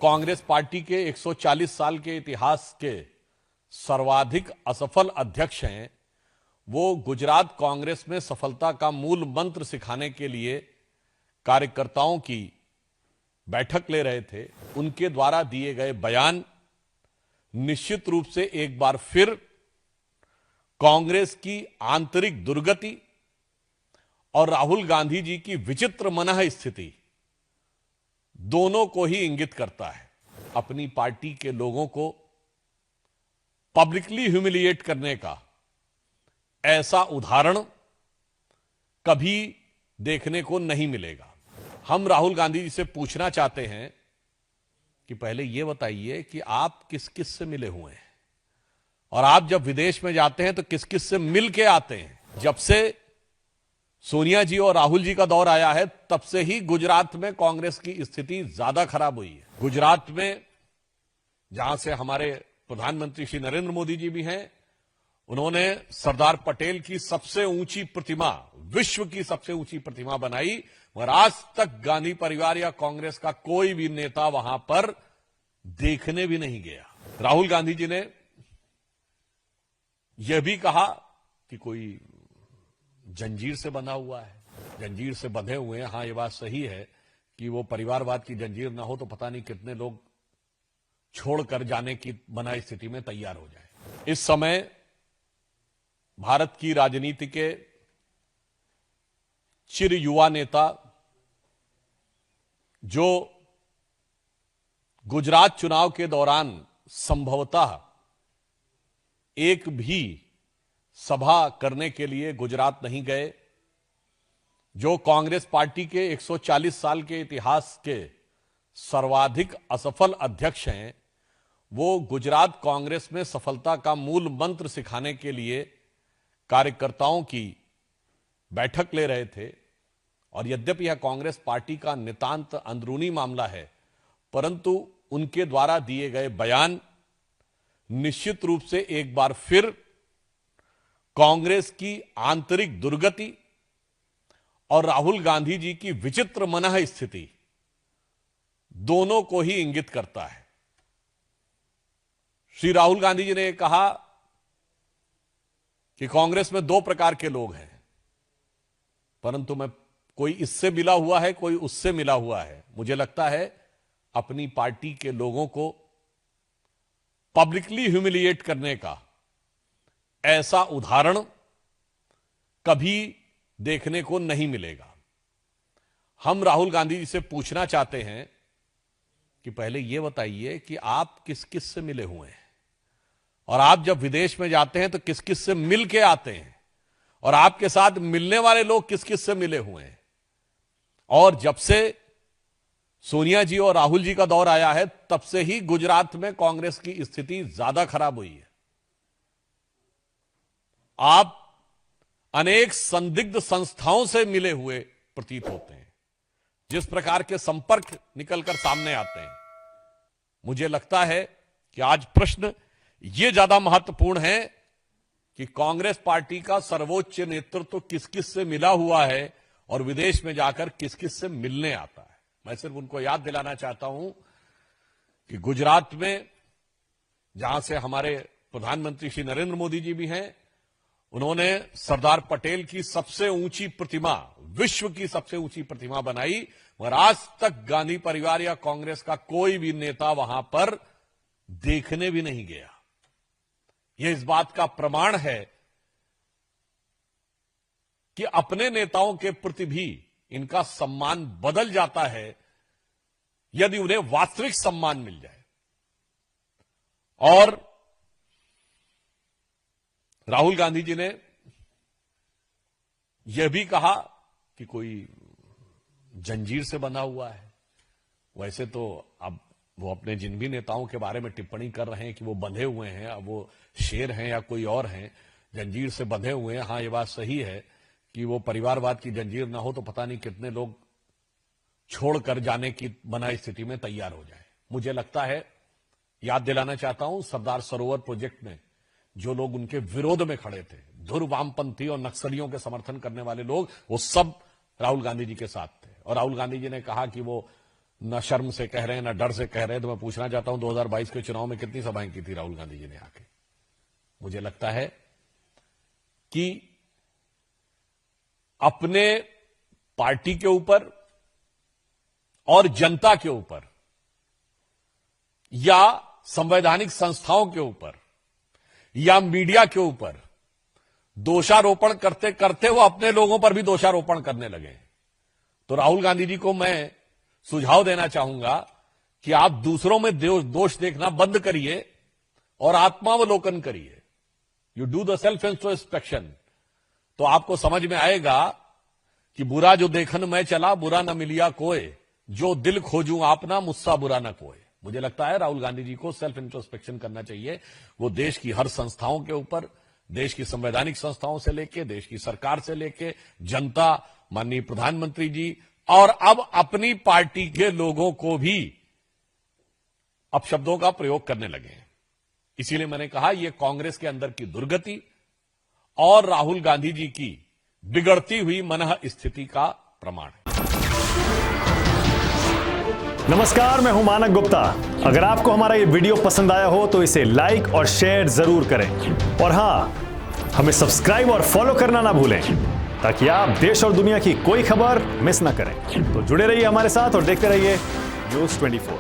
Congress party के 140 साल के इतिहास के सर्वाधिक असफल अध्यक्ष हैं, वो गुजरात कांग्रेस में सफलता का मूल मंत्र सिखाने के लिए कार्यकर्ताओं की बैठक ले रहे थे। उनके द्वारा दिए गए बयान निश्चित रूप से एक बार फिर कांग्रेस की आंतरिक दुर्गति और राहुल गांधी जी की विचित्र मनः स्थिति दोनों को ही इंगित करता है। अपनी पार्टी के लोगों को पब्लिकली ह्यूमिलिएट करने का ऐसा उदाहरण कभी देखने को नहीं मिलेगा। हम राहुल गांधी जी से पूछना चाहते हैं कि पहले यह बताइए कि आप किस किस से मिले हुए हैं और आप जब विदेश में जाते हैं तो किस किस से मिल के आते हैं। जब से सोनिया जी और राहुल जी का दौर आया है तब से ही गुजरात में कांग्रेस की स्थिति ज्यादा खराब हुई है। गुजरात में जहां से हमारे प्रधानमंत्री श्री नरेंद्र मोदी जी भी हैं, उन्होंने सरदार पटेल की सबसे ऊंची प्रतिमा, विश्व की सबसे ऊंची प्रतिमा बनाई, मगर आज तक गांधी परिवार या कांग्रेस का कोई भी नेता वहां पर देखने भी नहीं गया। राहुल गांधी जी ने यह भी कहा कि कोई जंजीर से बंधा हुआ है, जंजीर से बंधे हुए हैं। हां, यह बात सही है कि वो परिवारवाद की जंजीर ना हो तो पता नहीं कितने लोग छोड़कर जाने की बना स्थिति में तैयार हो जाए। इस समय भारत की राजनीति के चिर युवा नेता जो गुजरात चुनाव के दौरान संभवतः एक भी सभा करने के लिए गुजरात नहीं गए, जो कांग्रेस पार्टी के 140 साल के इतिहास के सर्वाधिक असफल अध्यक्ष हैं, वो गुजरात कांग्रेस में सफलता का मूल मंत्र सिखाने के लिए कार्यकर्ताओं की बैठक ले रहे थे। और यद्यपि यह कांग्रेस पार्टी का नितांत अंदरूनी मामला है, परंतु उनके द्वारा दिए गए बयान निश्चित रूप से एक बार फिर कांग्रेस की आंतरिक दुर्गति और राहुल गांधी जी की विचित्र मनः स्थिति दोनों को ही इंगित करता है। श्री राहुल गांधी जी ने कहा कि कांग्रेस में दो प्रकार के लोग हैं, परंतु मैं कोई इससे मिला हुआ है, कोई उससे मिला हुआ है। मुझे लगता है अपनी पार्टी के लोगों को पब्लिकली ह्यूमिलिएट करने का ऐसा उदाहरण कभी देखने को नहीं मिलेगा। हम राहुल गांधी जी से पूछना चाहते हैं कि पहले यह बताइए कि आप किस किस से मिले हुए हैं और आप जब विदेश में जाते हैं तो किस किस से मिल के आते हैं और आपके साथ मिलने वाले लोग किस किस से मिले हुए हैं। और जब से सोनिया जी और राहुल जी का दौर आया है तब से ही गुजरात में कांग्रेस की स्थिति ज्यादा खराब हुई है। आप अनेक संदिग्ध संस्थाओं से मिले हुए प्रतीत होते हैं। जिस प्रकार के संपर्क निकलकर सामने आते हैं, मुझे लगता है कि आज प्रश्न यह ज्यादा महत्वपूर्ण है कि कांग्रेस पार्टी का सर्वोच्च नेतृत्व किस किस से मिला हुआ है और विदेश में जाकर किस किस से मिलने आता है। मैं सिर्फ उनको याद दिलाना चाहता हूं कि गुजरात में जहां से हमारे प्रधानमंत्री श्री नरेंद्र मोदी जी भी हैं, उन्होंने सरदार पटेल की सबसे ऊंची प्रतिमा, विश्व की सबसे ऊंची प्रतिमा बनाई, मगर आज तक गांधी परिवार या कांग्रेस का कोई भी नेता वहां पर देखने भी नहीं गया। यह इस बात का प्रमाण है कि अपने नेताओं के प्रति भी इनका सम्मान बदल जाता है यदि उन्हें वास्तविक सम्मान मिल जाए। और राहुल गांधी जी ने यह भी कहा कि कोई जंजीर से बंधा हुआ है। वैसे तो अब वो अपने जिन भी नेताओं के बारे में टिप्पणी कर रहे हैं कि वो बंधे हुए हैं, अब वो शेर हैं या कोई और हैं, जंजीर से बंधे हुए हैं। हां, ये बात सही है कि वो परिवारवाद की जंजीर ना हो तो पता नहीं कितने लोग छोड़कर जाने की बना स्थिति में तैयार हो जाए। मुझे लगता है, याद दिलाना चाहता हूं, सरदार सरोवर प्रोजेक्ट में जो लोग उनके विरोध में खड़े थे, धुर वामपंथी और नक्सलियों के समर्थन करने वाले लोग, वो सब राहुल गांधी जी के साथ थे। और राहुल गांधी जी ने कहा कि वो ना शर्म से कह रहे हैं, ना डर से कह रहे हैं। तो मैं पूछना चाहता हूं 2022 के चुनाव में कितनी सभाएं की थी राहुल गांधी जी ने आके? मुझे लगता है कि अपने पार्टी के ऊपर और जनता के ऊपर या संवैधानिक संस्थाओं के ऊपर या मीडिया के ऊपर दोषारोपण करते करते वो अपने लोगों पर भी दोषारोपण करने लगे। तो राहुल गांधी जी को मैं सुझाव देना चाहूंगा कि आप दूसरों में दोष देखना बंद करिए और आत्मावलोकन करिए। You do the self introspection, तो आपको समझ में आएगा कि बुरा जो देखन मैं चला, बुरा न मिलिया कोय, जो दिल खोजूं आपना, मुझसा बुरा न कोय। मुझे लगता है राहुल गांधी जी को सेल्फ इंट्रोस्पेक्शन करना चाहिए। वो देश की हर संस्थाओं के ऊपर, देश की संवैधानिक संस्थाओं से लेके, देश की सरकार से लेके, जनता, माननीय प्रधानमंत्री जी और अब अपनी पार्टी के लोगों को भी अपशब्दों का प्रयोग करने लगे हैं। इसीलिए मैंने कहा यह कांग्रेस के अंदर की दुर्गति और राहुल गांधी जी की बिगड़ती हुई मनः स्थिति का प्रमाण है। नमस्कार, मैं हूं मानक गुप्ता। अगर आपको हमारा ये वीडियो पसंद आया हो तो इसे लाइक और शेयर जरूर करें और हां, हमें सब्सक्राइब और फॉलो करना ना भूलें ताकि आप देश और दुनिया की कोई खबर मिस ना करें। तो जुड़े रहिए हमारे साथ और देखते रहिए न्यूज़ 24।